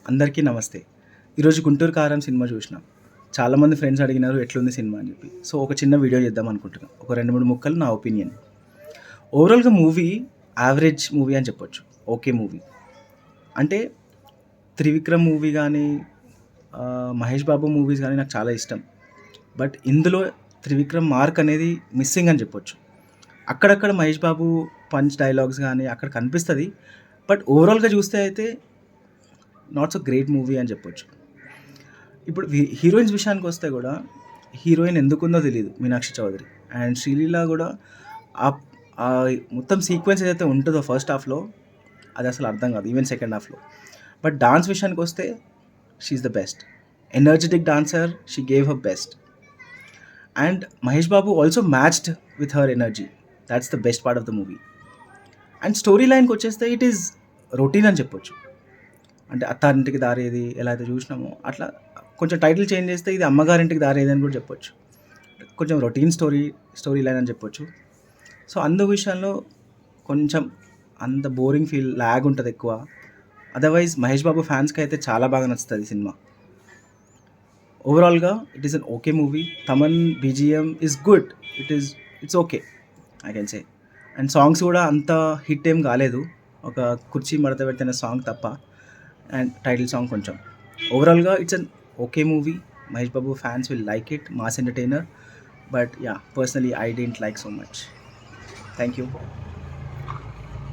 అందరికీ నమస్తే. ఈరోజు 'గుంటూరు కారం' సినిమా చూసినా. చాలామంది ఫ్రెండ్స్ అడిగినారు ఎట్లుంది సినిమా అని చెప్పి. సో, ఒక చిన్న వీడియో చేద్దాం అనుకుంటున్నా. ఒక 2, 3 ముక్కలు నా ఒపీనియన్. ఓవరాల్‌గా మూవీ యావరేజ్ మూవీ అని చెప్పొచ్చు. Okay movie. అంటే 'త్రివిక్రమ్' మూవీ గానీ, 'మహేష్ బాబు' మూవీస్ గానీ నాకు చాలా ఇష్టం. బట్ ఇందులో 'త్రివిక్రమ్' మార్క్ అనేది మిస్సింగ్ అని చెప్పొచ్చు. అక్కడక్కడ 'మహేష్ బాబు' పంచ్ డైలాగ్స్ గానీ అక్కడ కనిపిస్తది. బట్ ఓవరాల్‌గా చూస్తే అయితే నాట్ సో గ్రేట్ మూవీ అని చెప్పొచ్చు. ఇప్పుడు హీరోయిన్స్ విషయానికొస్తే గూడా, హీరోయిన్ ఎందుకుందో తెలీదు 'మీనాక్షి చౌదరి'. అండ్ 'శ్రీలీల' గూడా ఆహ్, మొత్తం సీక్వెన్స్ ఏదైతే ఉంటదో ఫస్ట్ హాఫ్‌లో అది అసలు అర్థం కాదు. ఈవెన్ సెకండ్ హాఫ్‌లో. బట్ డాన్స్ విషయానికొస్తే she is the best. Energetic dancer, she gave her best. And 'Mahesh Babu' also matched with her energy. That's the best part of the movie. And story లైన్‌కొచ్చేస్తే ఇట్ ఈస్ రొటీన్ అని చెప్పొచ్చు. అంటే అత్తారింటికి దారేది ఎలా అయితే చూసినామో అట్లా కొంచెం టైటిల్ చేంజ్ చేస్తే ఇది అమ్మగారింటికి దారేది అని కూడా చెప్పొచ్చు. కొంచెం రొటీన్ స్టోరీ లైన్ అని చెప్పొచ్చు. సో, అందు విషయంలో కొంచెం అంత బోరింగ్ ఫీల్ ల్యాగ్ ఉంటది ఎక్కువ. అదర్‌వైజ్ 'మహేష్ బాబు' ఫ్యాన్స్‌కి అయితే చాలా బాగా నచ్చుతది సినిమా. ఓవరాల్‌గా it is an okay movie. Thaman BGM is good. It's okay I can say. And songs కూడా అంత హిట్ ఏం కాలేదు. ఒక 'కుర్చీ మడత పెడితే' అనే సాంగ్ తప్ప. అండ్ టైటిల్ సాంగ్ కొంచెం. ఓవరాల్‌గా it's an okay movie. Mahesh Babu fans will like it. Mass entertainer. But yeah! Personally I didn't like so much. Thank you.